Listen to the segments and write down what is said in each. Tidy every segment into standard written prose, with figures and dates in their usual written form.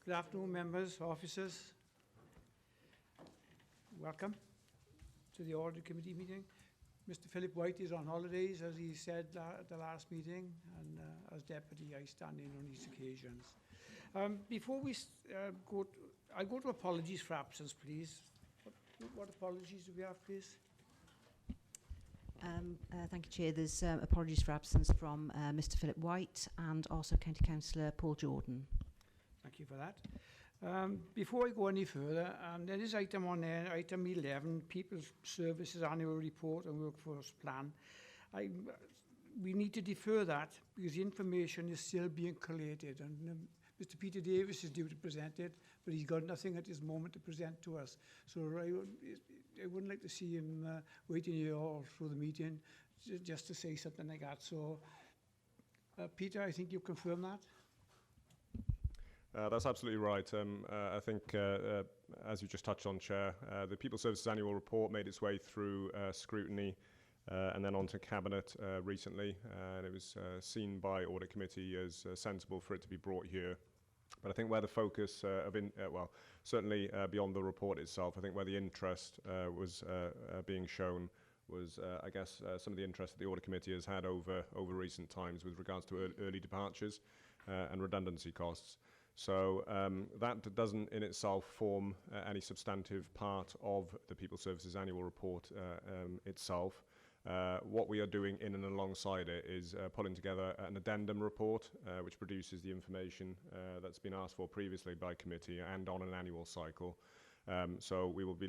Good afternoon, members, officers. Welcome to the Audit Committee meeting. Mr. Philip White is on holidays, as he said at the last meeting, and as Deputy, I stand in on these occasions. Before we I'll go to apologies for absence, please. What apologies do we have, please? Thank you, Chair. There's apologies for absence from Mr. Philip White and also County Councillor Paul Jordan. Thank you for that. Before I go any further, there is item on there, item 11, People's Services Annual Report and Workforce Plan. We need to defer that because the information is still being collated, and Mr. Peter Davis is due to present it, but he's got nothing at this moment to present to us. So I wouldn't like to see him waiting here all through the meeting just to say something like that. So, Peter, I think you confirm that? That's absolutely right. I think, as you just touched on, Chair, the People Services Annual Report made its way through scrutiny and then onto Cabinet recently, and it was seen by Audit Committee as sensible for it to be brought here. But I think where the focus well, certainly beyond the report itself, I think where the interest was being shown was, I guess, some of the interest that the Audit Committee has had over recent times with regards to early departures and redundancy costs. So that doesn't in itself form any substantive part of the People Services Annual Report itself. What we are doing in and alongside it is pulling together an addendum report which produces the information that's been asked for previously by committee and on an annual cycle. So we will be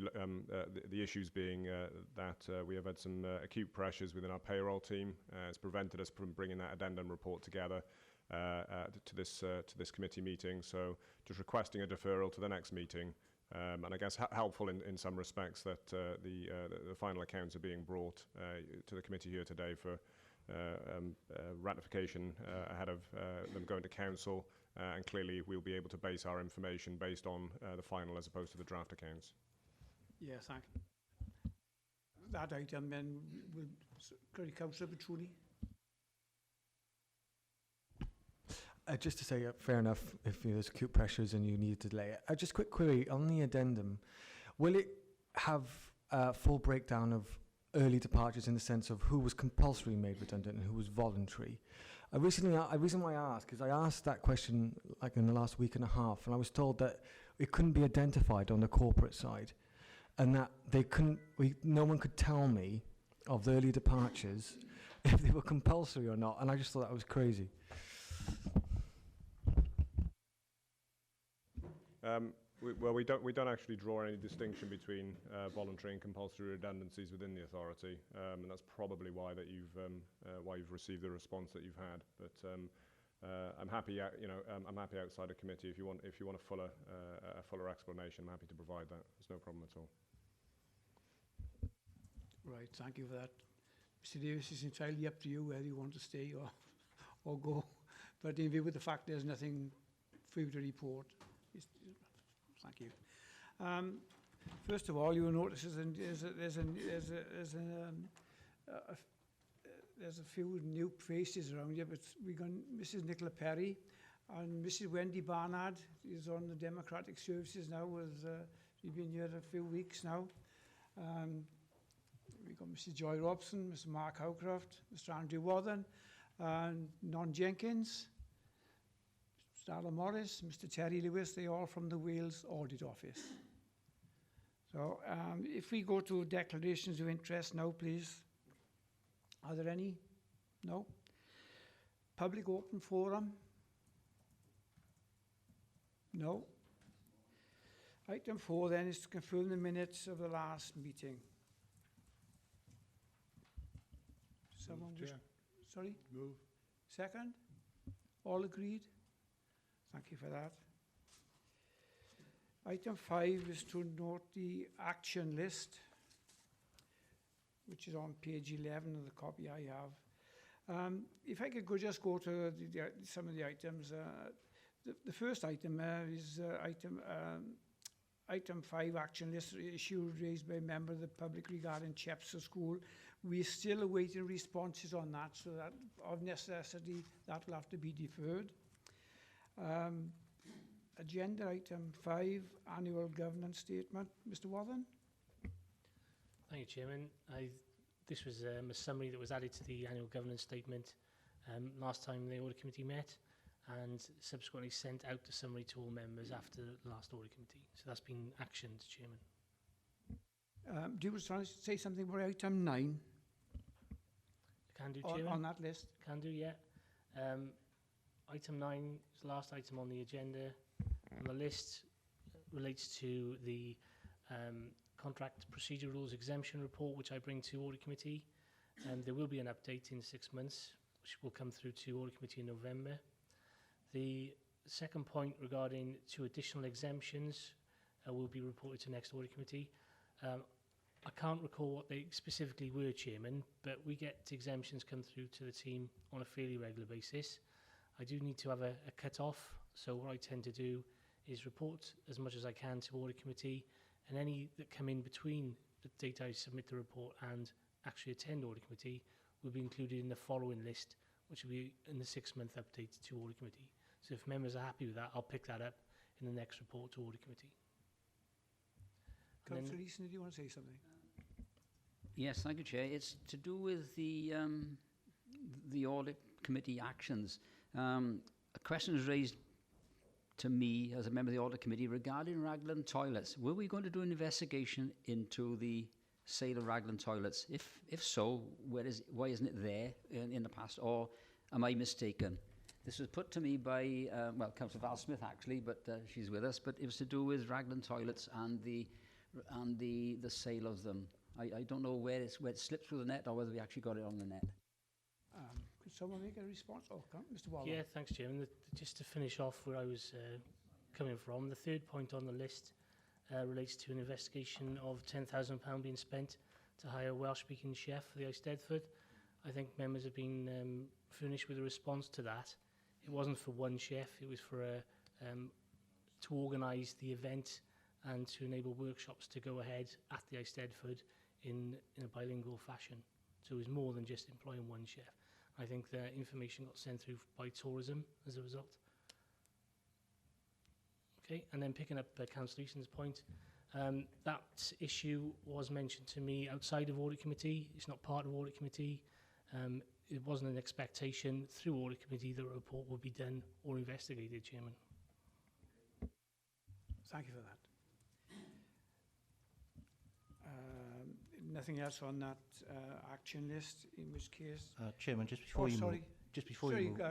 the issues being that we have had some acute pressures within our payroll team. It's prevented us from bringing that addendum report together to this committee meeting. So just requesting a deferral to the next meeting. And I guess helpful in some respects that the final accounts are being brought to the committee here today for ratification ahead of them going to council, and clearly we'll be able to base our information based on the final as opposed to the draft accounts. Yes, thank you. That item then will Councillor Petrucci. Just to say, fair enough, if there's acute pressures and you need to delay it. Just quick query on the addendum. Will it have a full breakdown of early departures in the sense of who was compulsory made redundant and who was voluntary? The reason why I ask is I asked that question like in the last week and a half, and I was told that it couldn't be identified on the corporate side, and that no one could tell me of the early departures if they were compulsory or not, and I just thought that was crazy. We don't actually draw any distinction between voluntary and compulsory redundancies within the authority, and that's probably why you've received the response that you've had. But I'm happy, I'm happy outside of committee if you want a fuller explanation. I'm happy to provide that. There's no problem at all. Right, thank you for that. Mr. Davis, it's entirely up to you whether you want to stay or go. But in view of the fact there's nothing for you to report. Thank you. First of all, you will notice there's a few new faces around here, but we got Mrs. Nicola Perry and Mrs. Wendy Barnard is on the Democratic Services now. She's been here a few weeks now. We got Mrs. Joy Robson, Mr. Mark Howcroft, Mr. Andrew Wathen, and Non Jenkins, Starla Morris, Mr. Terry Lewis, they all from the Wales Audit Office. So if we go to declarations of interest now, please. Are there any? No? Public open forum? No? Item 4 then is to confirm the minutes of the last meeting. Someone wish? Sorry? Move. Second? All agreed? Thank you for that. Item 5 is to note the action list, which is on page 11 of the copy I have. If I could just go to some of the items. The first item is item 5, action list issue raised by a member of the public regarding Chepstow School. We're still awaiting responses on that, so that of necessity that will have to be deferred. Agenda item 5, annual governance statement. Mr. Wathen? Thank you, Chairman. This was a summary that was added to the annual governance statement last time the Audit Committee met, and subsequently sent out the summary to all members after the last Audit Committee. So that's been actioned, Chairman. Do you want to say something about item 9 Can do, Chairman. on that list? Can do, yeah. Item 9 is the last item on the agenda. And the list relates to the contract procedure rules exemption report, which I bring to Audit Committee. There will be an update in 6 months, which will come through to Audit Committee in November. The second point regarding 2 additional exemptions will be reported to next Audit Committee. I can't recall what they specifically were, Chairman, but we get exemptions come through to the team on a fairly regular basis. I do need to have a cut-off, so what I tend to do is report as much as I can to Audit Committee, and any that come in between the date I submit the report and actually attend Audit Committee will be included in the following list, which will be in the 6-month update to Audit Committee. So if members are happy with that, I'll pick that up in the next report to Audit Committee. Councillor Easton, do you want to say something? Yes, thank you, Chair. It's to do with the Audit Committee actions. A question was raised to me as a member of the Audit Committee regarding Raglan toilets. Were we going to do an investigation into the sale of Raglan toilets? If so, why isn't it there in the past, or am I mistaken? This was put to me by, Councillor Val Smith actually, but she's with us, but it was to do with Raglan toilets and the sale of them. I don't know where it slipped through the net or whether we actually got it on the net. Could someone make a response? Oh, Mr. Waller. Yeah, thanks, Chairman. Just to finish off where I was coming from, the third point on the list relates to an investigation of £10,000 being spent to hire a Welsh-speaking chef for the Eisteddfod. I think members have been furnished with a response to that. It wasn't for one chef, it was for to organise the event and to enable workshops to go ahead at the Eisteddfod in a bilingual fashion. So it was more than just employing one chef. I think the information got sent through by tourism as a result. Okay, and then picking up Councillor Easton's point, that issue was mentioned to me outside of Audit Committee. It's not part of Audit Committee. It wasn't an expectation through Audit Committee that a report would be done or investigated, Chairman. Thank you for that. Nothing else on that action list, in which case... Chairman, just before you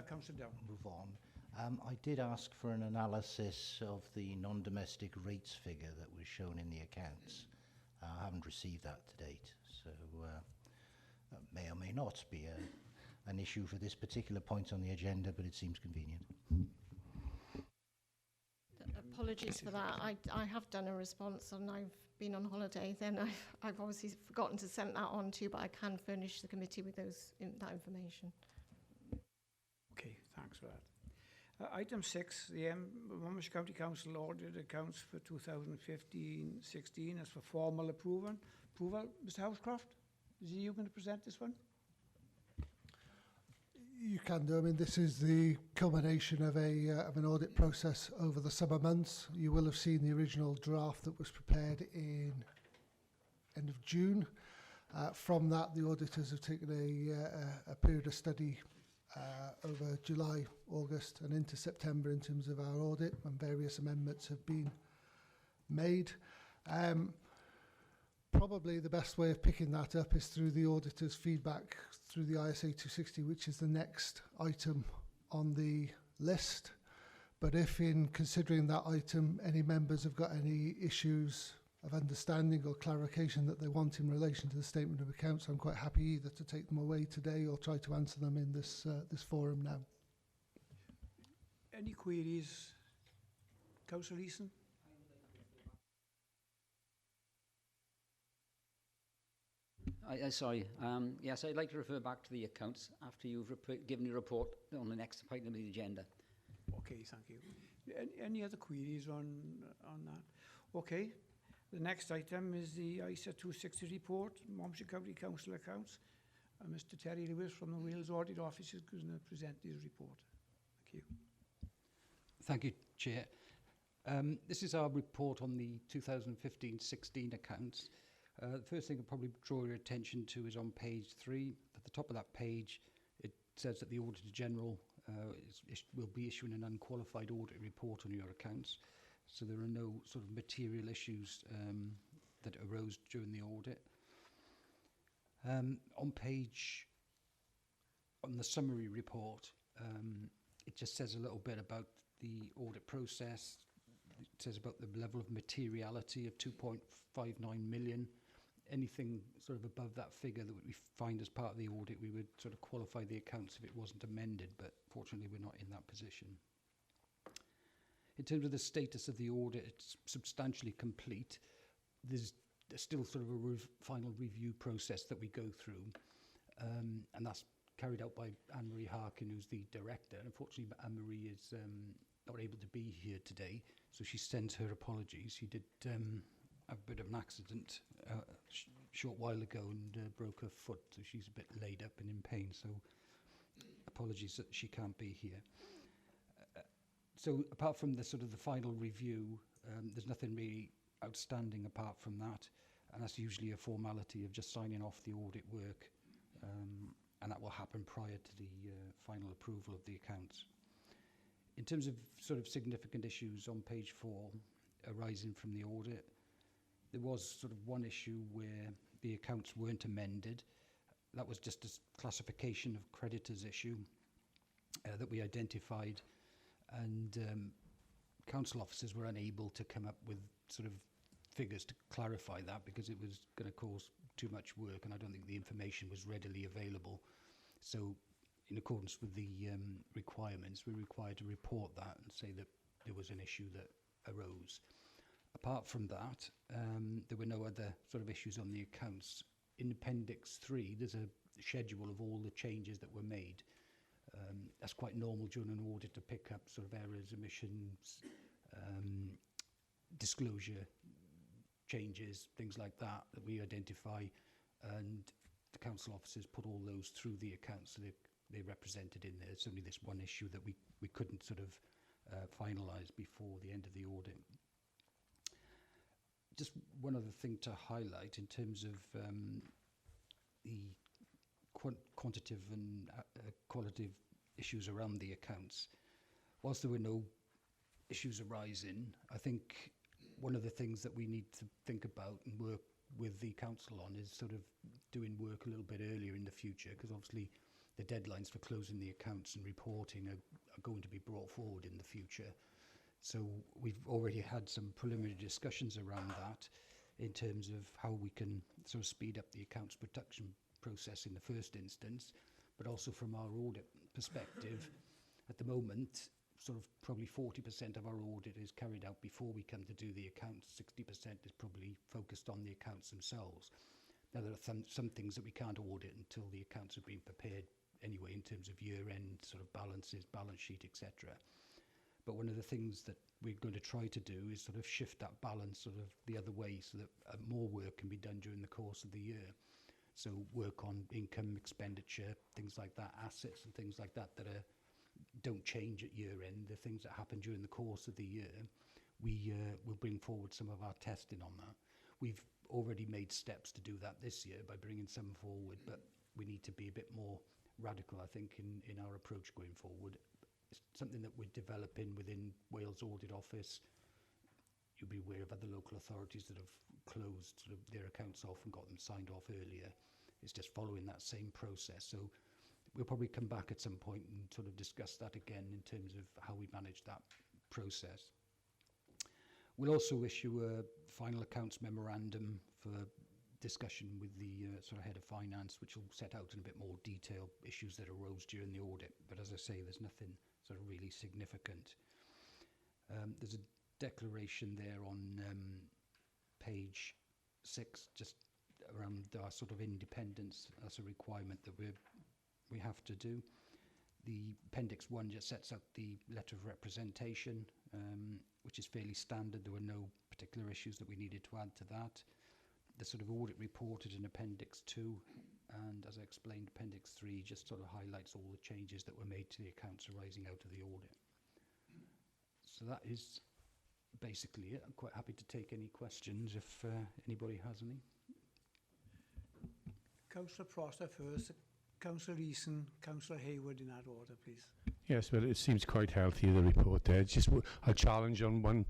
Councillor Down. move on, I did ask for an analysis of the non-domestic rates figure that was shown in the accounts. I haven't received that to date, so that may or may not be an issue for this particular point on the agenda, but it seems convenient. Apologies for that. I have done a response and I've been on holiday. Then I've obviously forgotten to send that on to you, but I can furnish the committee with that information. Okay, thanks for that. Item 6, the Monmouthshire County Council audit accounts for 2015-16 as for formal approval. Mr. Housecroft, is you going to present this one? You can do. I mean, this is the culmination of an audit process over the summer months. You will have seen the original draft that was prepared in end of June. From that, the auditors have taken a period of study over July, August and into September in terms of our audit, and various amendments have been made. Probably the best way of picking that up is through the auditor's feedback through the ISA 260, which is the next item on the list. But if in considering that item, any members have got any issues of understanding or clarification that they want in relation to the statement of accounts, I'm quite happy either to take them away today or try to answer them in this forum now. Any queries? Councillor Easton? Sorry. Yes, I'd like to refer back to the accounts after you've given your report on the next item of the agenda. Okay, thank you. Any other queries on that? Okay. The next item is the ISA 260 report, Monmouthshire County Council accounts. Mr. Terry Lewis from the Wales Audit Office is going to present his report. Thank you. Thank you, Chair. This is our report on the 2015-16 accounts. The first thing I'll probably draw your attention to is on page 3. At the top of that page, it says that the Auditor General will be issuing an unqualified audit report on your accounts. So there are no sort of material issues that arose during the audit. On the summary report, it just says a little bit about the audit process. It says about the level of materiality of 2.59 million. Anything sort of above that figure that we find as part of the audit, we would sort of qualify the accounts if it wasn't amended, but fortunately we're not in that position. In terms of the status of the audit, it's substantially complete. There's still sort of a final review process that we go through, and that's carried out by Anne-Marie Harkin, who's the director. And unfortunately, Anne-Marie is not able to be here today, so she sends her apologies. She did have a bit of an accident a short while ago and broke her foot, so she's a bit laid up and in pain, so apologies that she can't be here. So apart from the sort of the final review, there's nothing really outstanding apart from that, and that's usually a formality of just signing off the audit work, and that will happen prior to the final approval of the accounts. In terms of sort of significant issues on page 4 arising from the audit, there was sort of one issue where the accounts weren't amended. That was just a classification of creditors issue that we identified, and council officers were unable to come up with sort of figures to clarify that because it was going to cause too much work, and I don't think the information was readily available. So in accordance with the requirements, we're required to report that and say that there was an issue that arose. Apart from that, there were no other sort of issues on the accounts. In Appendix 3, there's a schedule of all the changes that were made. That's quite normal during an audit to pick up sort of errors, omissions, disclosure changes, things like that we identify, and the council officers put all those through the accounts, so they're represented in there. It's only this one issue that we couldn't sort of finalise before the end of the audit. Just one other thing to highlight in terms of the quantitative and qualitative issues around the accounts. Whilst there were no issues arising, I think one of the things that we need to think about and work with the council on is sort of doing work a little bit earlier in the future, because obviously the deadlines for closing the accounts and reporting are going to be brought forward in the future. So we've already had some preliminary discussions around that in terms of how we can sort of speed up the accounts production process in the first instance, but also from our audit perspective. At the moment, sort of probably 40% of our audit is carried out before we come to do the accounts. 60% is probably focused on the accounts themselves. Now, there are some things that we can't audit until the accounts have been prepared anyway, in terms of year-end sort of balances, balance sheet, etc. But one of the things that we're going to try to do is sort of shift that balance sort of the other way, so that more work can be done during the course of the year. So work on income, expenditure, things like that, assets and things like that that don't change at year end. The things that happen during the course of the year, we will bring forward some of our testing on that. We've already made steps to do that this year by bringing some forward, but we need to be a bit more radical, I think, in our approach going forward. It's something that we're developing within Wales Audit Office. You'll be aware of other local authorities that have closed sort of their accounts off and got them signed off earlier. It's just following that same process. So we'll probably come back at some point and sort of discuss that again in terms of how we manage that process. We'll also issue a final accounts memorandum for discussion with the sort of head of finance, which will set out in a bit more detail issues that arose during the audit. But as I say, there's nothing sort of really significant. There's a declaration there on page 6, just around our sort of independence as a requirement that we have to do. The Appendix 1 just sets out the letter of representation, which is fairly standard. There were no particular issues that we needed to add to that. The sort of audit report is in Appendix 2, and as I explained, Appendix 3 just sort of highlights all the changes that were made to the accounts arising out of the audit. So that is basically it. I'm quite happy to take any questions if anybody has any. Councillor Prosser first, Councillor Eason, Councillor Hayward in that order, please. Yes, well, it seems quite healthy, the report there. It's just a challenge on one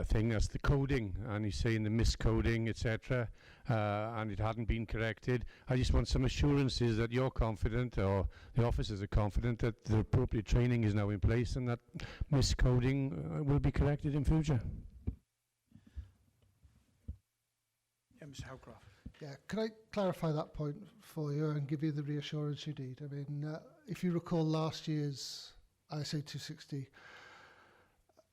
thing, that's the coding, and he's saying the miscoding, etc., and it hadn't been corrected. I just want some assurances that you're confident, or the officers are confident, that the appropriate training is now in place and that miscoding will be corrected in future. Yeah, Mr. Howcroft. Yeah, can I clarify that point for you and give you the reassurance you need? I mean, if you recall last year's ISA 260,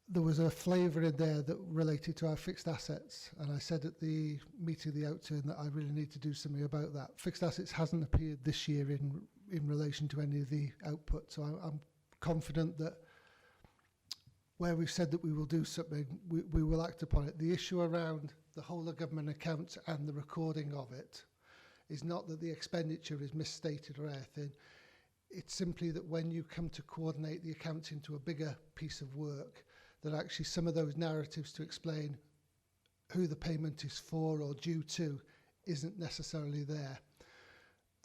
there was a flavour in there that related to our fixed assets. And I said at the meeting, the outturn, that I really need to do something about that. Fixed assets hasn't appeared this year in relation to any of the output. So I'm confident that where we've said that we will do something, we will act upon it. The issue around the whole of government accounts and the recording of it is not that the expenditure is misstated or anything. It's simply that when you come to coordinate the accounts into a bigger piece of work, that actually some of those narratives to explain who the payment is for or due to isn't necessarily there.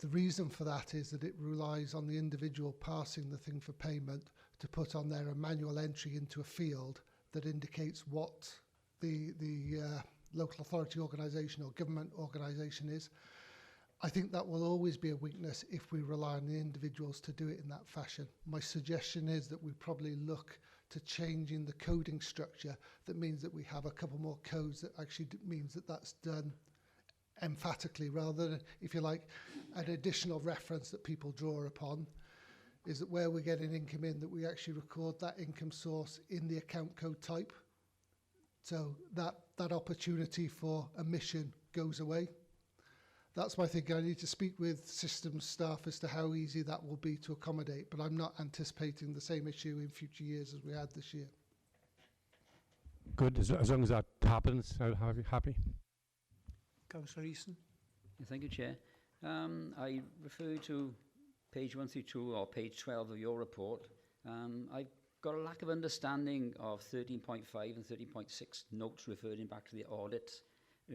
The reason for that is that it relies on the individual passing the thing for payment to put on there a manual entry into a field that indicates what the local authority organisation or government organisation is. I think that will always be a weakness if we rely on the individuals to do it in that fashion. My suggestion is that we probably look to changing the coding structure that means that we have a couple more codes that actually means that that's done emphatically rather than, if you like, an additional reference that people draw upon, is that where we're getting income in, that we actually record that income source in the account code type. So that opportunity for omission goes away. That's my thinking. I need to speak with systems staff as to how easy that will be to accommodate, but I'm not anticipating the same issue in future years as we had this year. Good, as long as that happens, I'll be happy. Councillor Eason. Yeah, thank you, Chair. I refer to page 132 or page 12 of your report. I've got a lack of understanding of 13.5 and 13.6 notes referring back to the audit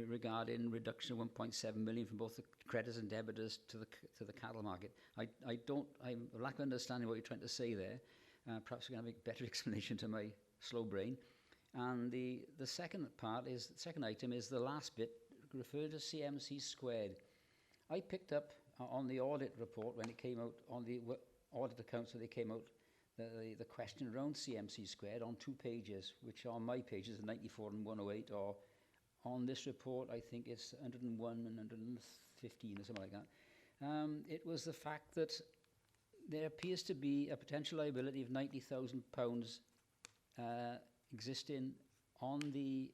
regarding reduction of 1.7 million from both the creditors and debitors to the cattle market. I lack of understanding what you're trying to say there. Perhaps we can have a better explanation to my slow brain. And the second item is the last bit, referred to CMC squared. I picked up on the audit report when it came out, on the audit accounts when they came out, the question around CMC squared on 2 pages, which are my pages, 94 and 108, or on this report, I think it's 101 and 115 or something like that. It was the fact that there appears to be a potential liability of £90,000 existing on the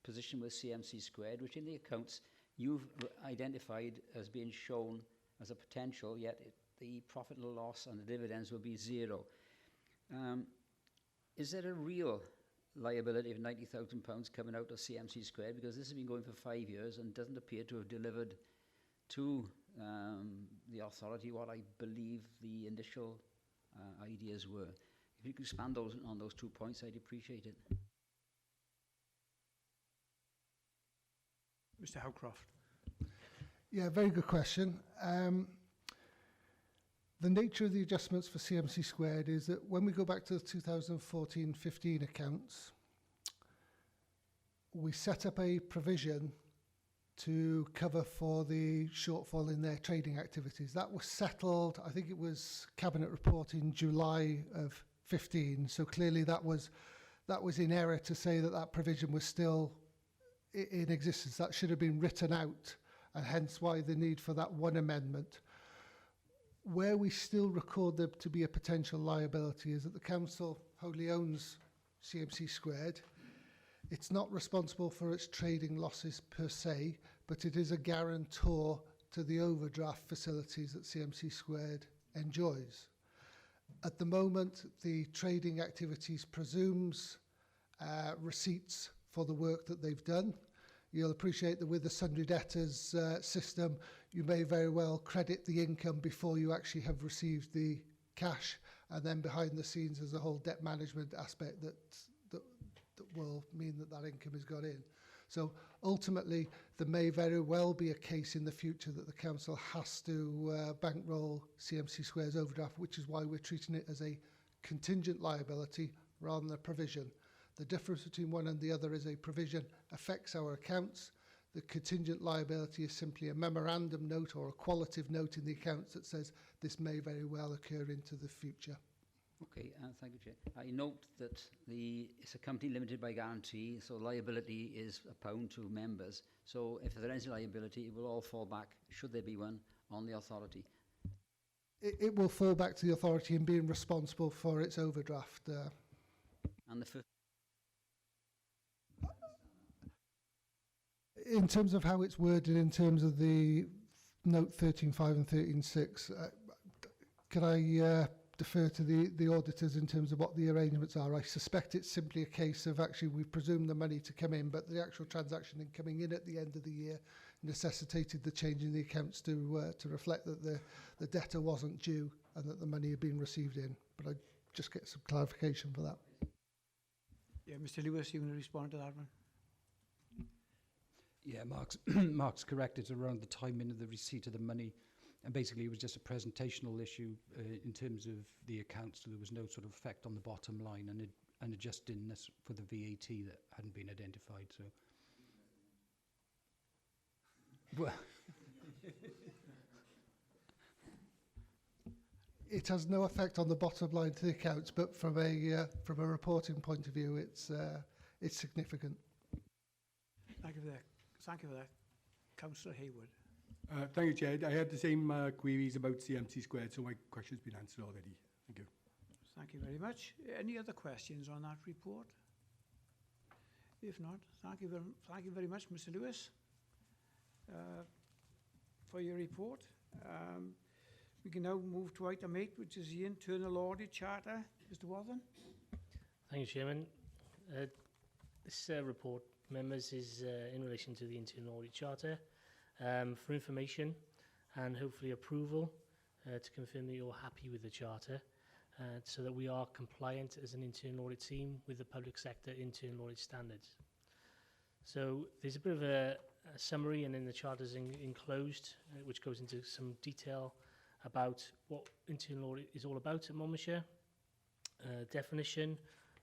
position with CMC squared, which in the accounts you've identified as being shown as a potential, yet the profit and loss and the dividends will be zero. Is there a real liability of £90,000 coming out of CMC squared? Because this has been going for 5 years and doesn't appear to have delivered to the authority what I believe the initial ideas were. If you could expand on those 2 points, I'd appreciate it. Mr. Howcroft. Yeah, very good question. The nature of the adjustments for CMC squared is that when we go back to the 2014-15 accounts, we set up a provision to cover for the shortfall in their trading activities. That was settled, I think it was Cabinet report in July of 15, so clearly that was in error to say that that provision was still in existence. That should have been written out, and hence why the need for that one amendment. Where we still record there to be a potential liability is that the council wholly owns CMC squared. It's not responsible for its trading losses per se, but it is a guarantor to the overdraft facilities that CMC squared enjoys. At the moment, the trading activities presumes receipts for the work that they've done. You'll appreciate that with the sundry debtors system, you may very well credit the income before you actually have received the cash, and then behind the scenes there's a whole debt management aspect that that will mean that that income has got in. So ultimately, there may very well be a case in the future that the council has to bankroll CMC Square's overdraft, which is why we're treating it as a contingent liability rather than a provision. The difference between one and the other is a provision affects our accounts. The contingent liability is simply a memorandum note or a qualitative note in the accounts that says this may very well occur into the future. Okay, thank you, Chair. I note that it's a company limited by guarantee, so liability is £1 to members. So if there is liability, it will all fall back, should there be one, on the authority. It will fall back to the authority in being responsible for its overdraft. And the first. In terms of how it's worded, in terms of the note 13.5 and 13.6, can I defer to the auditors in terms of what the arrangements are? I suspect it's simply a case of actually we presume the money to come in, but the actual transaction in coming in at the end of the year necessitated the change in the accounts to reflect that the debtor wasn't due and that the money had been received in. But I just get some clarification for that. Yeah, Mr. Lewis, you want to respond to that one? Yeah, Mark's correct. It's around the timing of the receipt of the money. And basically, it was just a presentational issue in terms of the accounts. So there was no sort of effect on the bottom line and adjustingness for the VAT that hadn't been identified. So, well, it has no effect on the bottom line to the accounts, but from a reporting point of view, it's significant. Thank you for that. Thank you for that. Councillor Hayward. Thank you, Chair. I had the same queries about CMC Squared, so my question's been answered already. Thank you. Thank you very much. Any other questions on that report? If not, thank you very much, Mr. Lewis, for your report. We can now move to item 8, which is the Internal Audit Charter. Mr. Wathen. Thank you, Chairman. This report, members, is in relation to the Internal Audit Charter for information and hopefully approval to confirm that you're happy with the Charter so that we are compliant as an internal audit team with the public sector internal audit standards. So there's a bit of a summary, and then the Charter is enclosed, which goes into some detail about what internal audit is all about at Monmouthshire, definition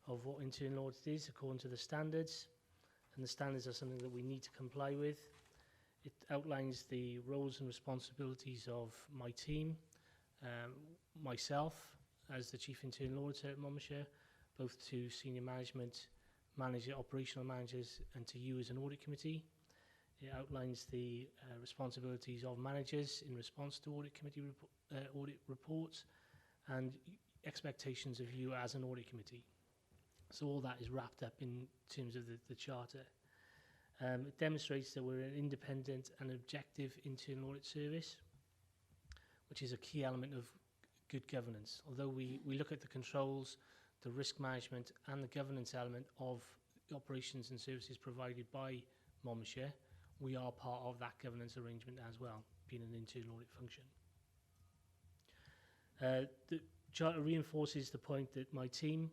of what internal audit is according to the standards, and the standards are something that we need to comply with. It outlines the roles and responsibilities of my team, myself as the Chief Internal Auditor at Monmouthshire, both to senior management, operational managers, and to you as an audit committee. It outlines the responsibilities of managers in response to audit committee audit reports and expectations of you as an audit committee. So all that is wrapped up in terms of the Charter. It demonstrates that we're an independent and objective internal audit service, which is a key element of good governance. Although we look at the controls, the risk management and the governance element of the operations and services provided by Monmouthshire, we are part of that governance arrangement as well, being an internal audit function. The Charter reinforces the point that my team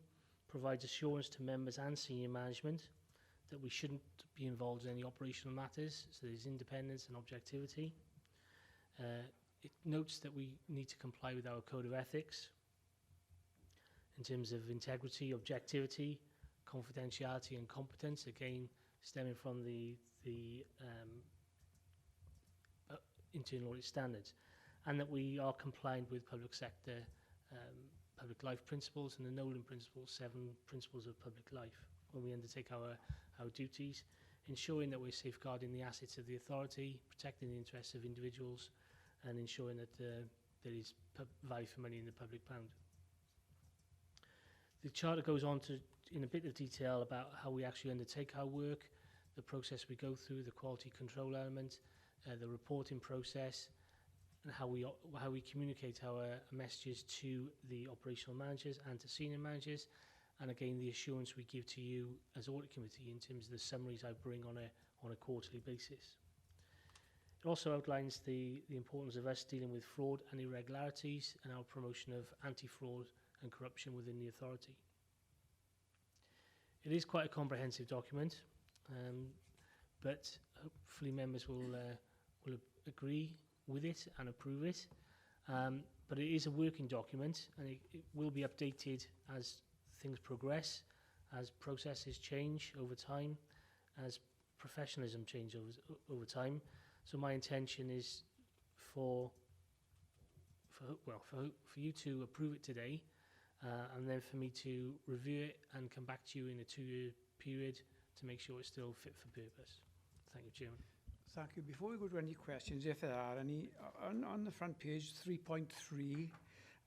provides assurance to members and senior management that we shouldn't be involved in any operational matters, so there's independence and objectivity. It notes that we need to comply with our code of ethics in terms of integrity, objectivity, confidentiality and competence, again stemming from the internal audit standards, and that we are compliant with public sector public life principles and the Nolan principles, 7 principles of public life, when we undertake our duties, ensuring that we're safeguarding the assets of the authority, protecting the interests of individuals, and ensuring that there is value for money in the public pound. The Charter goes on to, in a bit of detail, about how we actually undertake our work, the process we go through, the quality control element, the reporting process, and how we communicate our messages to the operational managers and to senior managers, and again the assurance we give to you as audit committee in terms of the summaries I bring on a quarterly basis. It also outlines the importance of us dealing with fraud and irregularities and our promotion of anti-fraud and corruption within the authority. It is quite a comprehensive document, but hopefully members will agree with it and approve it. But it is a working document, and it will be updated as things progress, as processes change over time, as professionalism change over time. So my intention is for you to approve it today, and then for me to review it and come back to you in a 2-year period to make sure it's still fit for purpose. Thank you, Chairman. Thank you. Before we go to any questions, if there are any, on the front page 3.3,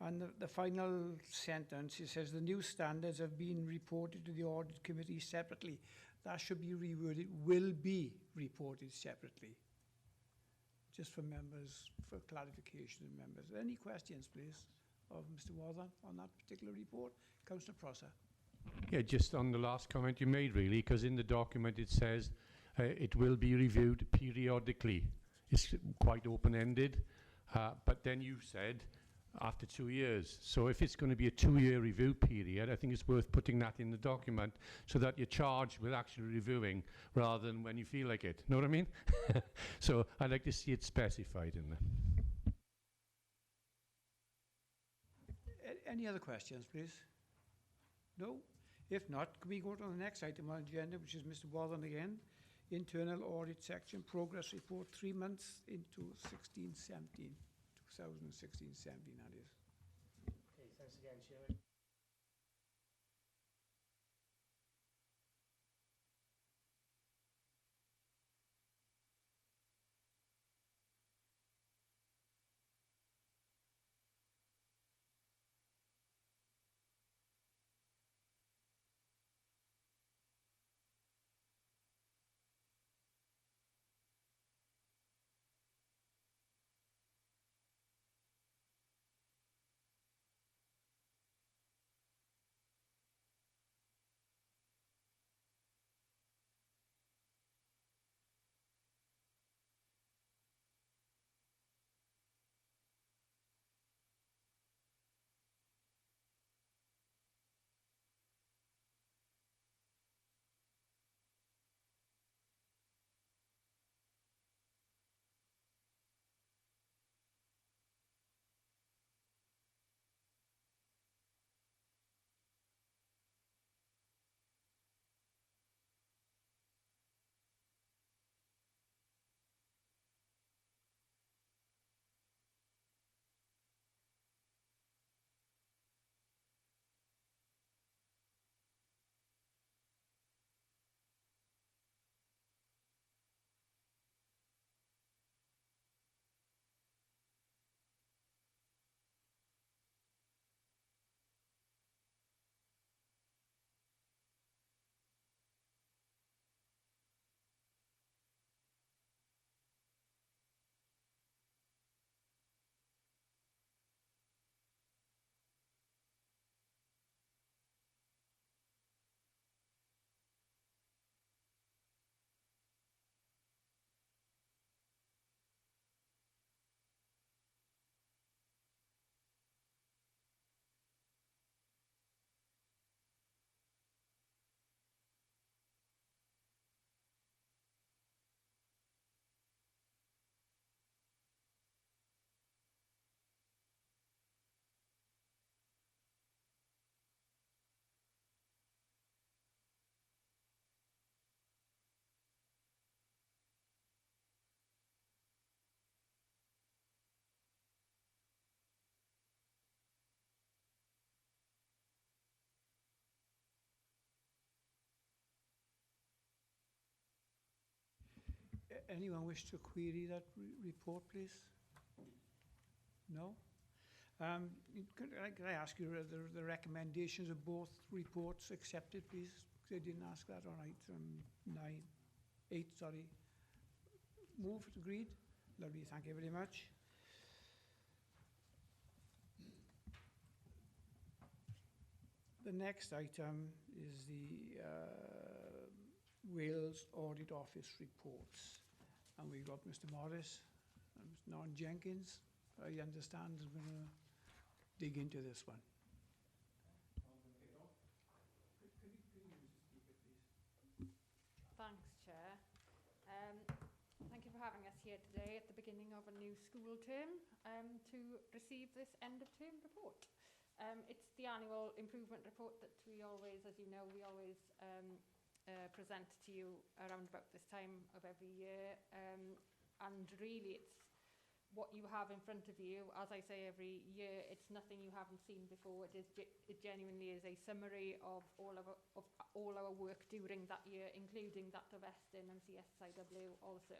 and the final sentence, it says the new standards have been reported to the Audit Committee separately. That should be reworded, will be reported separately. Just for members, for clarification of members. Any questions, please, of Mr. Wathan on that particular report? Councillor Prosser. Yeah, just on the last comment you made, really, because in the document it says it will be reviewed periodically. It's quite open-ended, but then you said after 2 years. So if it's going to be a 2-year review period, I think it's worth putting that in the document so that you're charged with actually reviewing rather than when you feel like it. Know what I mean? So I'd like to see it specified in there. Any other questions, please? No? If not, can we go to the next item on the agenda, which is Mr. Wathan again. Internal Audit Section Progress Report 3 months into 16-17. 2016-17, that is. Okay, thanks again, Chairman. Anyone wish to query that report, please? No? Could I ask you the recommendations of both reports accepted, please? Because I didn't ask that on item 8, sorry. Moved, agreed? Lovely, thank you very much. The next item is the Wales Audit Office reports. And we've got Mr. Morris and Mr. Norton Jenkins, I understand, is going to dig into this one. Could you just keep it here today at the beginning of a new school term to receive this end of term report. It's the annual improvement report that we always, as you know, we always present to you around about this time of every year. And really it's what you have in front of you. As I say every year, it's nothing you haven't seen before. It genuinely is a summary of all our work during that year, including that of Eston and CSIW also.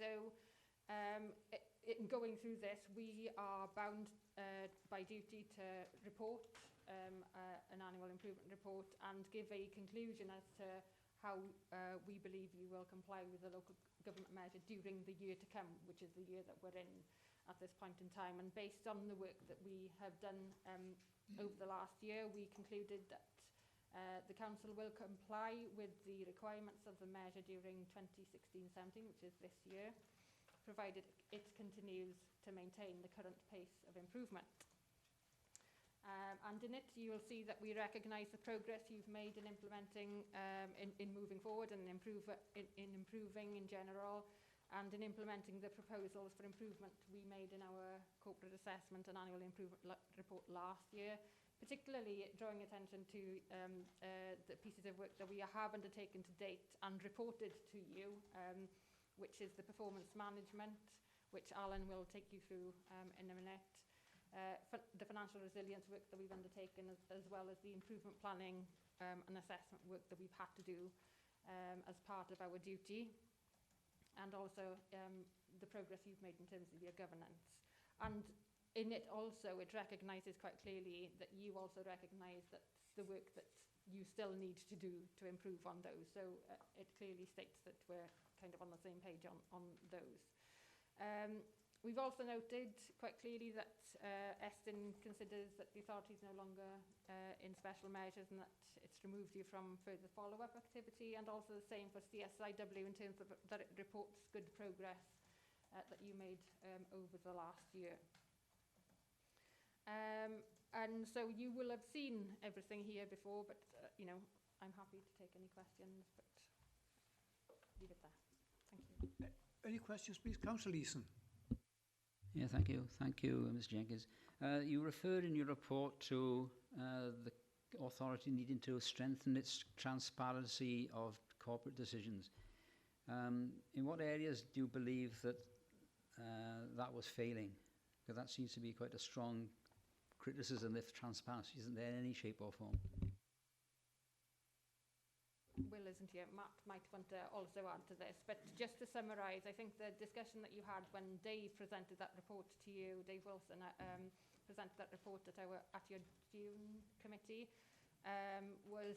So in going through this, we are bound by duty to report an annual improvement report and give a conclusion as to how we believe you will comply with the local government measure during the year to come, which is the year that we're in at this point in time. And based on the work that we have done over the last year, we concluded that the council will comply with the requirements of the measure during 2016-17, which is this year, provided it continues to maintain the current pace of improvement. And in it, you will see that we recognise the progress you've made in implementing, in moving forward and in improving in general, and in implementing the proposals for improvement we made in our corporate assessment and annual improvement report last year, particularly drawing attention to the pieces of work that we have undertaken to date and reported to you, which is the performance management, which Alan will take you through in a minute. The financial resilience work that we've undertaken, as well as the improvement planning and assessment work that we've had to do as part of our duty, and also the progress you've made in terms of your governance. And in it also, it recognises quite clearly that you also recognise that the work that you still need to do to improve on those. So it clearly states that we're kind of on the same page on those. We've also noted quite clearly that Eston considers that the authority is no longer in special measures and that it's removed you from further follow-up activity, and also the same for CSIW in terms of that it reports good progress that you made over the last year. And so you will have seen everything here before, but you know, I'm happy to take any questions, but leave it there. Thank you. Any questions, please? Councillor Leeson. Yeah, thank you. Thank you, Ms Jenkins. You referred in your report to the authority needing to strengthen its transparency of corporate decisions. In what areas do you believe that that was failing? Because that seems to be quite a strong criticism if transparency isn't there in any shape or form. Will isn't here. Matt might want to also add to this, but just to summarise, I think the discussion that you had when Dave presented that report to you, Dave Wilson presented that report at your June committee, was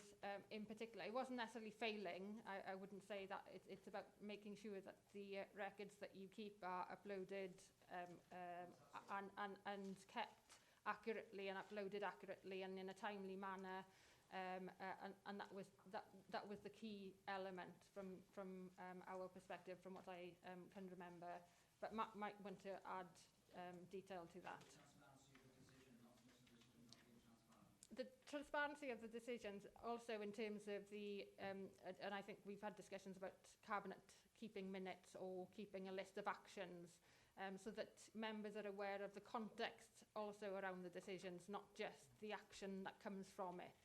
in particular, it wasn't necessarily failing. I wouldn't say that. It's about making sure that the records that you keep are uploaded and kept accurately and uploaded accurately and in a timely manner. And that was the key element from our perspective, from what I can remember. But Matt might want to add detail to that. The transparency of the decisions, also in terms of the, and I think we've had discussions about cabinet keeping minutes or keeping a list of actions, so that members are aware of the context also around the decisions, not just the action that comes from it.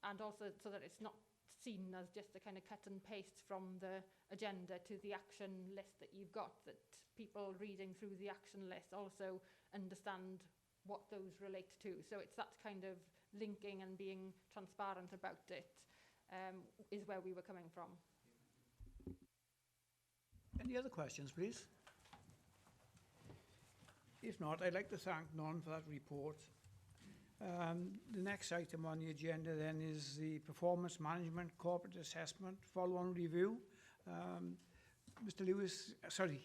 And also so that it's not seen as just a kind of cut and paste from the agenda to the action list that you've got, that people reading through the action list also understand what those relate to. So it's that kind of linking and being transparent about it is where we were coming from. Any other questions, please? If not, I'd like to thank Non for that report. The next item on the agenda then is the performance management corporate assessment follow-on review. Mr. Lewis, Debbie.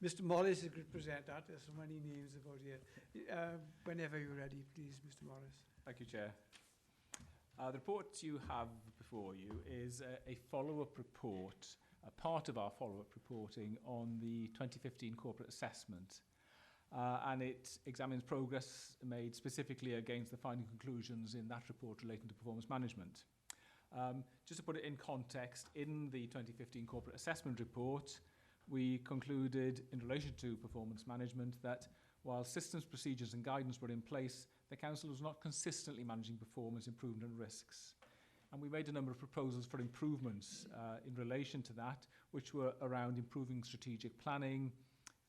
Mr. Morris is going to present that. There's so many names about here. Whenever you're ready, please, Mr. Morris. Thank you, Chair. The report you have before you is a follow-up report, a part of our follow-up reporting on the 2015 corporate assessment. And it examines progress made specifically against the finding conclusions in that report relating to performance management. Just to put it in context, in the 2015 Corporate Assessment Report, we concluded in relation to performance management that while systems, procedures and guidance were in place, the Council was not consistently managing performance improvement and risks. And we made a number of proposals for improvements in relation to that, which were around improving strategic planning,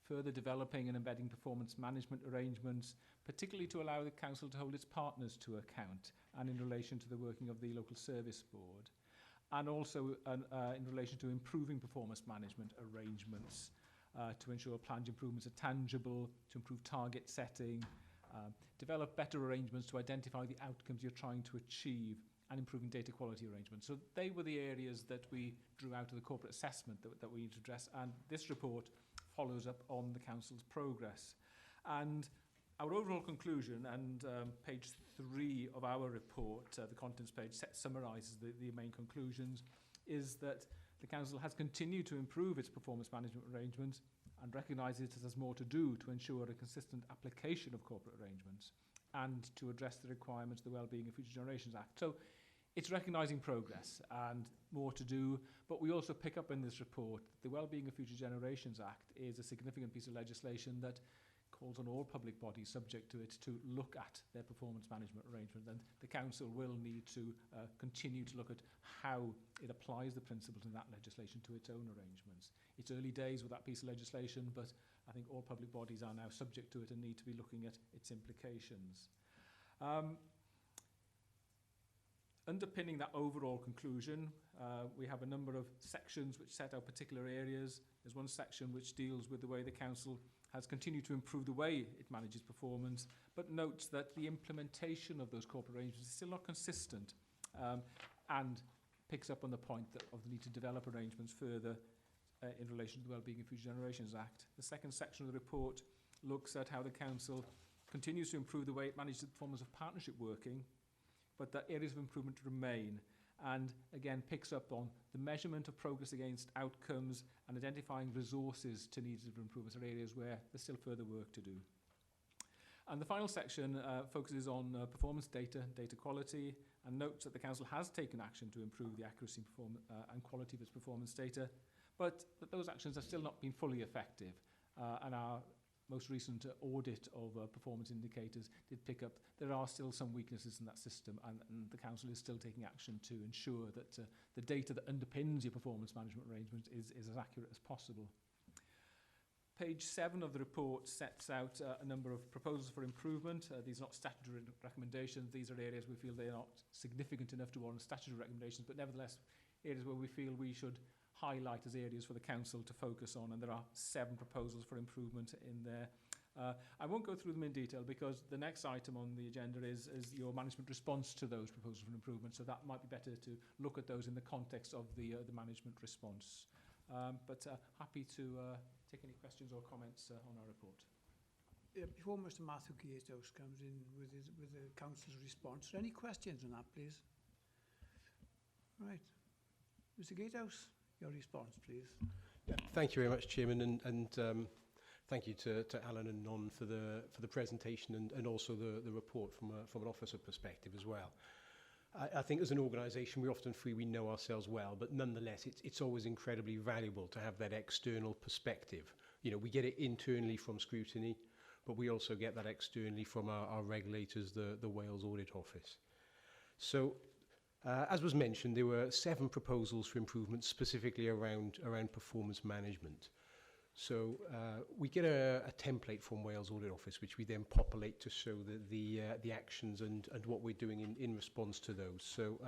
further developing and embedding performance management arrangements, particularly to allow the Council to hold its partners to account, and in relation to the working of the Local Service Board, and also in relation to improving performance management arrangements to ensure planned improvements are tangible, to improve target setting, develop better arrangements to identify the outcomes you're trying to achieve, and improving data quality arrangements. So they were the areas that we drew out of the corporate assessment that we need to address, and this report follows up on the Council's progress. And our overall conclusion, and page 3 of our report, the contents page, summarises the main conclusions, is that the Council has continued to improve its performance management arrangements and recognises it has more to do to ensure a consistent application of corporate arrangements and to address the requirements of the Wellbeing of Future Generations Act. So it's recognising progress and more to do, but we also pick up in this report that the Wellbeing of Future Generations Act is a significant piece of legislation that calls on all public bodies subject to it to look at their performance management arrangement, and the Council will need to continue to look at how it applies the principles in that legislation to its own arrangements. It's early days with that piece of legislation, but I think all public bodies are now subject to it and need to be looking at its implications. Underpinning that overall conclusion, we have a number of sections which set out particular areas. There's one section which deals with the way the Council has continued to improve the way it manages performance, but notes that the implementation of those corporate arrangements is still not consistent, and picks up on the point of the need to develop arrangements further in relation to the Wellbeing of Future Generations Act. The second section of the report looks at how the Council continues to improve the way it manages the performance of partnership working, but that areas of improvement remain, and again picks up on the measurement of progress against outcomes and identifying resources to needed improvements are areas where there's still further work to do. And the final section focuses on performance data, data quality, and notes that the Council has taken action to improve the accuracy and quality of its performance data, but that those actions have still not been fully effective, and our most recent audit of performance indicators did pick up there are still some weaknesses in that system, and the Council is still taking action to ensure that the data that underpins your performance management arrangement is as accurate as possible. Page 7 of the report sets out a number of proposals for improvement. These are not statutory recommendations. These are areas we feel they are not significant enough to warrant statutory recommendations, but nevertheless areas where we feel we should highlight as areas for the Council to focus on, and there are 7 proposals for improvement in there. I won't go through them in detail because the next item on the agenda is your management response to those proposals for improvement, so that might be better to look at those in the context of the management response. But happy to take any questions or comments on our report. Before Mr Matthew Gatehouse comes in with the Council's response, any questions on that, please? Right. Mr Gatehouse, your response, please. Yeah, thank you very much, Chairman, and thank you to Alan and Non for the presentation and also the report from an officer perspective as well. I think as an organisation we often feel we know ourselves well, but nonetheless it's always incredibly valuable to have that external perspective. You know, we get it internally from scrutiny, but we also get that externally from our regulators, the Wales Audit Office. So as was mentioned, there were 7 proposals for improvement specifically around performance management. So we get a template from Wales Audit Office, which we then populate to show the actions and what we're doing in response to those. So,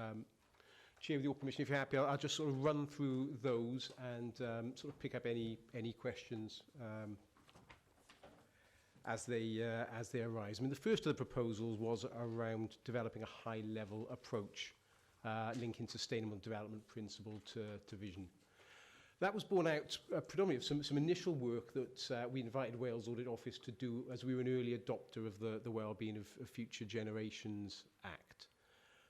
Chair, with your permission, if you're happy, I'll just sort of run through those and sort of pick up any questions as they arise. I mean, the first of the proposals was around developing a high-level approach linking sustainable development principle to vision. That was born out predominantly of some initial work that we invited Wales Audit Office to do as we were an early adopter of the Wellbeing of Future Generations Act.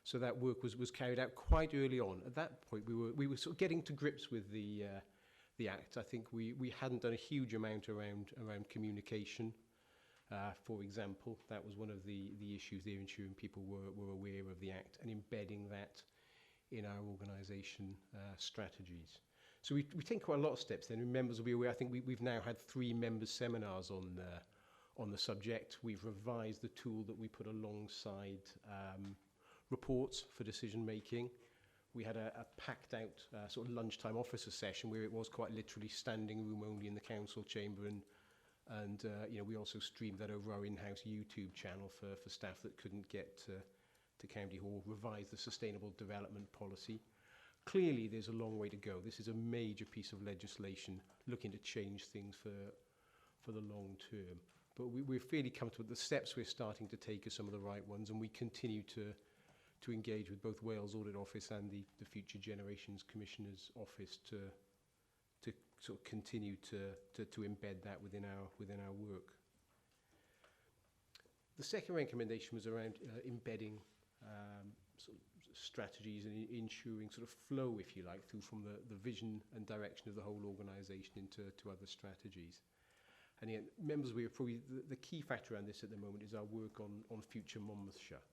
So that work was carried out quite early on. At that point, we were sort of getting to grips with the Act. I think we hadn't done a huge amount around communication. For example, that was one of the issues there, ensuring people were aware of the Act and embedding that in our organisation strategies. So we've taken quite a lot of steps then. Members will be aware, I think we've now had 3 members' seminars on the subject. We've revised the tool that we put alongside reports for decision making. We had a packed out sort of lunchtime officer session where it was quite literally standing room only in the council chamber, and you know, we also streamed that over our in-house YouTube channel for staff that couldn't get to County Hall. Revised the sustainable development policy. Clearly there's a long way to go. This is a major piece of legislation looking to change things for the long term. But we're fairly comfortable. The steps we're starting to take are some of the right ones, and we continue to engage with both Wales Audit Office and the Future Generations Commissioner's Office to sort of continue to embed that within our work. The second recommendation was around embedding sort of strategies and ensuring sort of flow, if you like, through from the vision and direction of the whole organisation into other strategies. And again, members, we are probably the key factor around this at the moment is our work on Future Monmouthshire,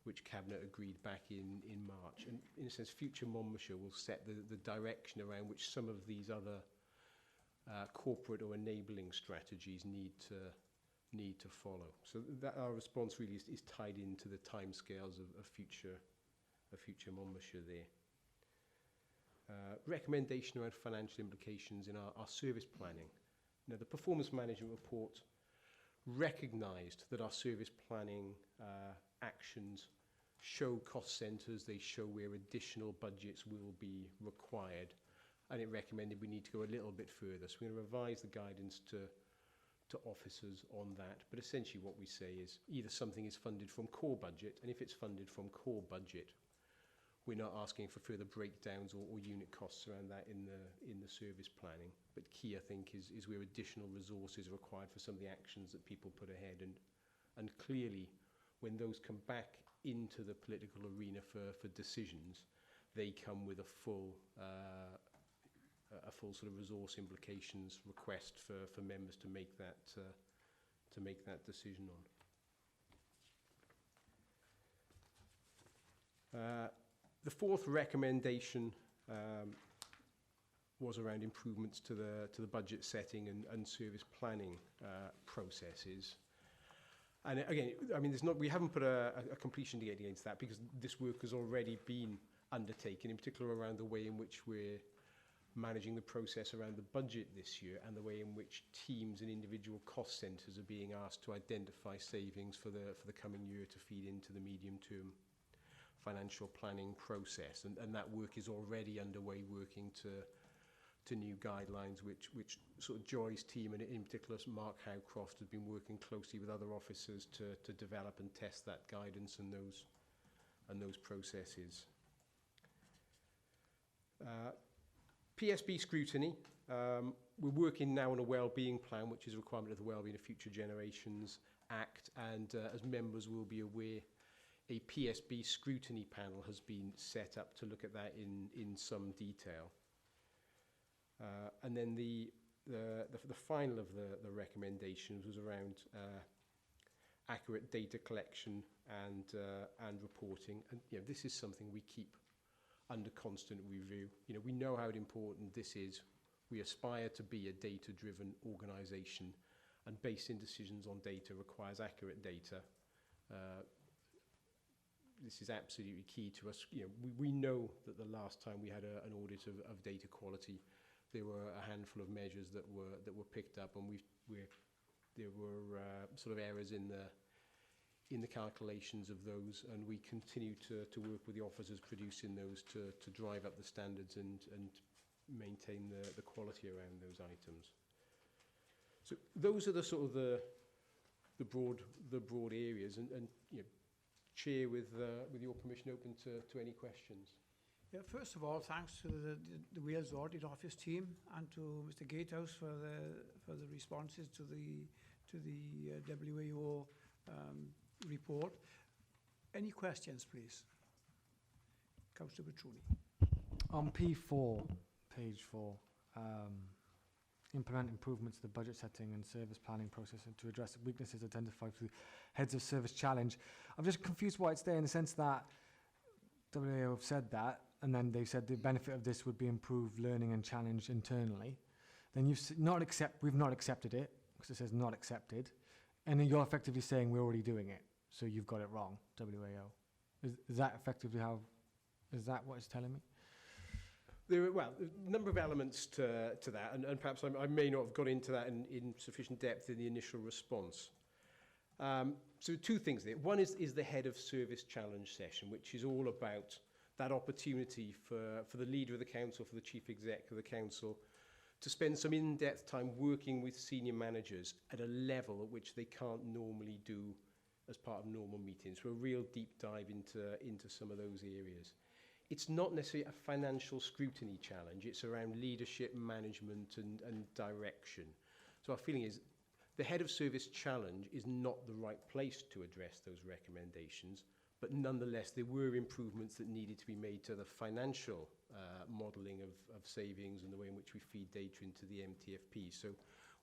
which Cabinet agreed back in March. And in a sense, Future Monmouthshire will set the direction around which some of these other corporate or enabling strategies need to follow. So that our response really is tied into the timescales of Future Monmouthshire there. Recommendation around financial implications in our service planning. Now, the performance management report recognised that our service planning actions show cost centres, they show where additional budgets will be required, and it recommended we need to go a little bit further. So we're going to revise the guidance to officers on that, but essentially what we say is either something is funded from core budget, and if it's funded from core budget, we're not asking for further breakdowns or unit costs around that in the service planning. But key, I think, is where additional resources are required for some of the actions that people put ahead. And clearly, when those come back into the political arena for decisions, they come with a full sort of resource implications request for members to make that decision on. The fourth recommendation was around improvements to the budget setting and service planning processes. And again, I mean, we haven't put a completion date against that because this work has already been undertaken, in particular around the way in which we're managing the process around the budget this year and the way in which teams and individual cost centres are being asked to identify savings for the coming year to feed into the medium-term financial planning process, and that work is already underway, working to new guidelines, which sort of Joy's team, and in particular Mark Howcroft, has been working closely with other officers to develop and test that guidance and those processes. PSB scrutiny. We're working now on a wellbeing plan, which is a requirement of the Wellbeing of Future Generations Act, and as members will be aware, a PSB scrutiny panel has been set up to look at that in some detail. And then the final of the recommendations was around accurate data collection and reporting. And you know, this is something we keep under constant review. You know, we know how important this is. We aspire to be a data-driven organisation, and basing decisions on data requires accurate data. This is absolutely key to us. You know, we know that the last time we had an audit of data quality, there were a handful of measures that were picked up, and there were sort of errors in the calculations of those, and we continue to work with the officers producing those to drive up the standards and maintain the quality around those items. So those are the sort of the broad areas, and you know, Chair, with your permission, open to any questions. Yeah, first of all, thanks to the Wales Audit Office team and to Mr. Gatehouse for the responses to the WAO report. Any questions, please? Councillor Petruni. On P4, page 4, implement improvements to the budget setting and service planning process and to address weaknesses identified through heads of service challenge. I'm just confused why it's there, in the sense that WAO have said that, and then they've said the benefit of this would be improved learning and challenge internally, then we've not accepted it, because it says not accepted, and then you're effectively saying we're already doing it, so you've got it wrong, WAO. Is that effectively is that what it's telling me? There are, well, a number of elements to that, and perhaps I may not have got into that in sufficient depth in the initial response. So two things there. One is the head of service challenge session, which is all about that opportunity for the leader of the council, for the chief exec of the council, to spend some in-depth time working with senior managers at a level at which they can't normally do as part of normal meetings. So a real deep dive into some of those areas. It's not necessarily a financial scrutiny challenge. It's around leadership, management, and direction. So our feeling is the head of service challenge is not the right place to address those recommendations, but nonetheless, there were improvements that needed to be made to the financial modelling of savings and the way in which we feed data into the MTFP. So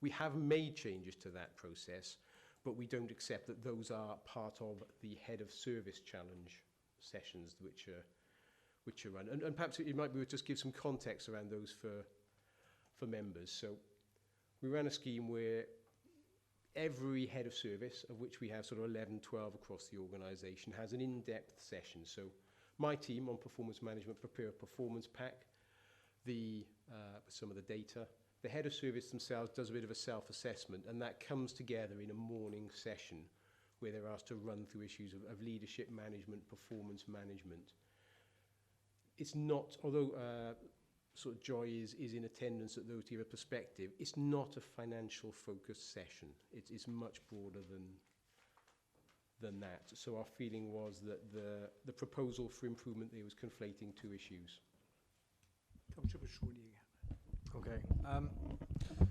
we have made changes to that process, but we don't accept that those are part of the head of service challenge sessions which are run. And perhaps it might be worth just give some context around those for members. So we ran a scheme where every head of service, of which we have sort of 11, 12 across the organisation, has an in-depth session. So my team on performance management prepare a performance pack, with some of the data. The head of service themselves does a bit of a self-assessment, and that comes together in a morning session where they're asked to run through issues of leadership management, performance management. It's not, although sort of Joy is in attendance at those to give a perspective, it's not a financial focused session. It's much broader than that. So our feeling was that the proposal for improvement there was conflating two issues. Okay.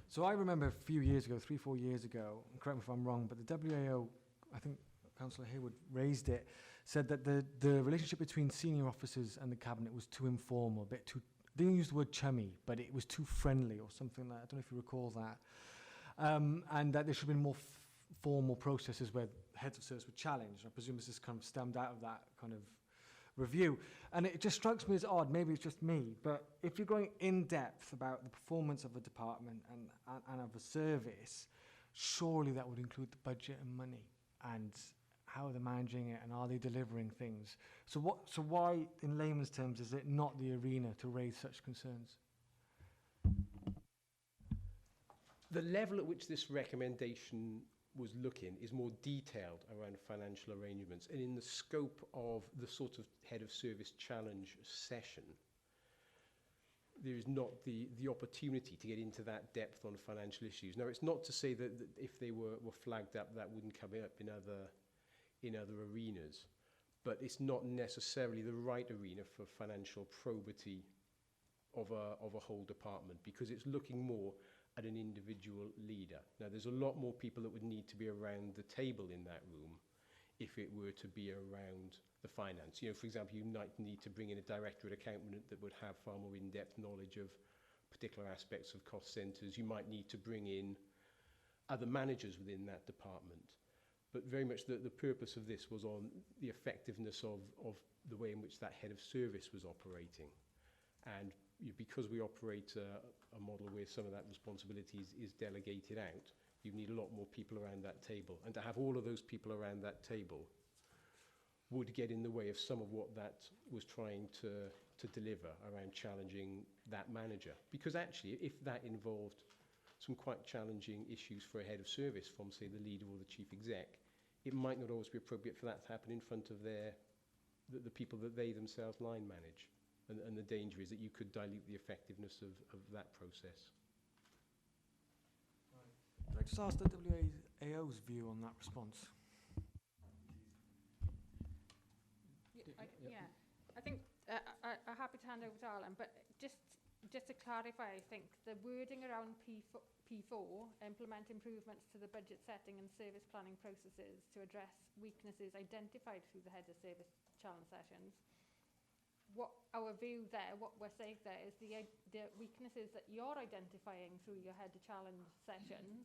So I remember a few years ago, 3-4 years ago, and correct me if I'm wrong, but the WAO, I think Councillor Hayward raised it, said that the relationship between senior officers and the cabinet was too informal, a bit too, they didn't use the word chummy, but it was too friendly or something like that. I don't know if you recall that. And that there should have been more formal processes where heads of service were challenged. I presume this is kind of stemmed out of that kind of review. And it just strikes me as odd, maybe it's just me, but if you're going in depth about the performance of a department and of a service, surely that would include the budget and money and how they're managing it and are they delivering things. So why, in layman's terms, is it not the arena to raise such concerns? The level at which this recommendation was looking is more detailed around financial arrangements, and in the scope of the sort of head of service challenge session, there is not the opportunity to get into that depth on financial issues. Now, it's not to say that if they were flagged up, that wouldn't come up in other arenas, but it's not necessarily the right arena for financial probity of a whole department, because it's looking more at an individual leader. Now, there's a lot more people that would need to be around the table in that room if it were to be around the finance. You know, for example, you might need to bring in a director of accountant that would have far more in-depth knowledge of particular aspects of cost centres. You might need to bring in other managers within that department. But very much the purpose of this was on the effectiveness of the way in which that head of service was operating. And because we operate a model where some of that responsibility is delegated out, you need a lot more people around that table. And to have all of those people around that table would get in the way of some of what that was trying to deliver around challenging that manager. Because actually, if that involved some quite challenging issues for a head of service from, say, the leader or the chief exec, it might not always be appropriate for that to happen in front of the people that they themselves line manage. And the danger is that you could dilute the effectiveness of that process. Can I just ask the WAO's view on that response? I think I'm happy to hand over to Alan, but just to clarify, I think the wording around P4, implement improvements to the budget setting and service planning processes to address weaknesses identified through the head of service challenge sessions. What our view there, what we're saying there is the weaknesses that you're identifying through your head of challenge sessions,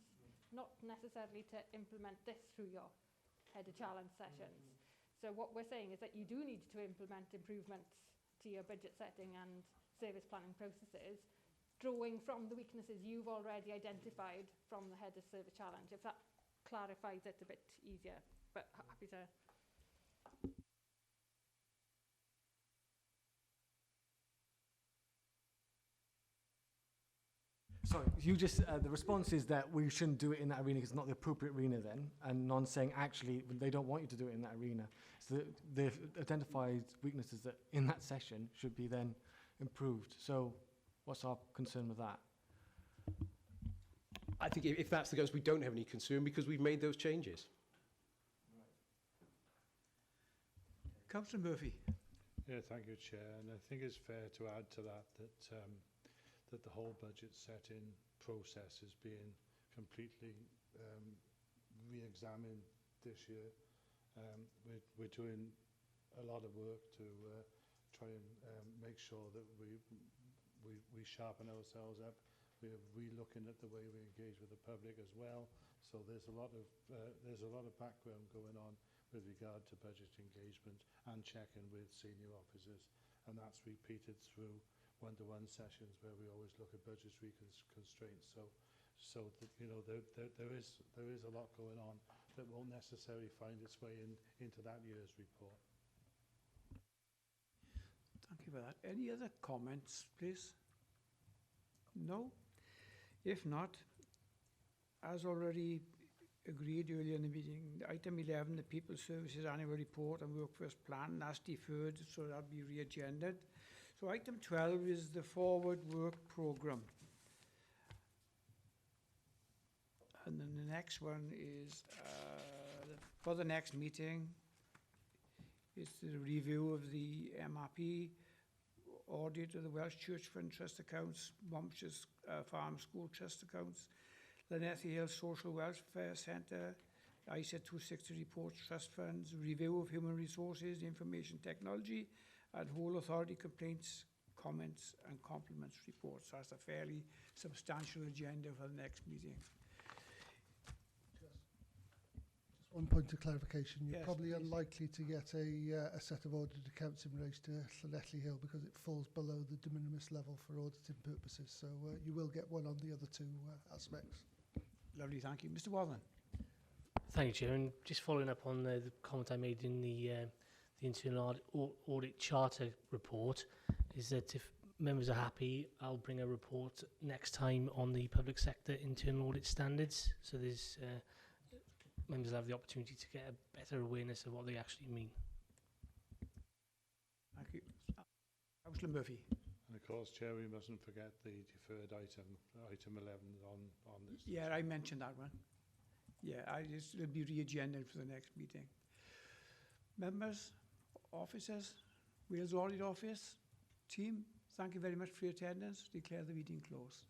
not necessarily to implement this through your head of challenge sessions. So what we're saying is that you do need to implement improvements to your budget setting and service planning processes, drawing from the weaknesses you've already identified from the head of service challenge, if that clarifies it a bit easier. But happy to... Sorry, you just, the response is that we shouldn't do it in that arena because it's not the appropriate arena then, and non saying actually they don't want you to do it in that arena. So the identified weaknesses that in that session should be then improved. So what's our concern with that? I think if that's the case, we don't have any concern because we've made those changes. Councillor Murphy. Yeah, thank you, Chair. And I think it's fair to add to that that the whole budget setting process is being completely re-examined this year. We're doing a lot of work to try and make sure that we sharpen ourselves up. We're re-looking at the way we engage with the public as well. So there's a lot of background going on with regard to budget engagement and checking with senior officers, and that's repeated through one-to-one sessions where we always look at budgetary constraints. So that, you know, there is a lot going on that won't necessarily find its way into that year's report. Thank you for that. Any other comments, please? No? If not, as already agreed earlier in the meeting, item 11, the People Services Annual Report and Workforce Plan, that's deferred, so that'll be re-agended. So item 12 is the Forward Work Programme. And then the next one is, for the next meeting, it's the review of the MRP, audit of the Welsh Church Fund Trust accounts, Monmouthshire Farm School Trust accounts, Llanelli Hill Social Welfare Centre, ISA 260 reports, trust funds, review of human resources, information technology, and whole authority complaints, comments, and compliments reports. So that's a fairly substantial agenda for the next meeting. Just one point of clarification. You're Yes, probably please. unlikely to get a set of audited accounts in relation to Llanelli Hill because it falls below the de minimis level for auditing purposes. So you will get one on the other two aspects. Lovely, thank you. Mr. Wathen. Thank you, Chair. And just following up on the comment I made in the Internal Audit Charter report, is that if members are happy, I'll bring a report next time on the public sector internal audit standards. So there's members have the opportunity to get a better awareness of what they actually mean. Thank you. Councillor Murphy. And of course, Chair, we mustn't forget the deferred item 11 on this. Yeah, I mentioned that one. Yeah, it'll be re-agended for the next meeting. Members, officers, Wales Audit Office, team, thank you very much for your attendance. Declare the meeting closed.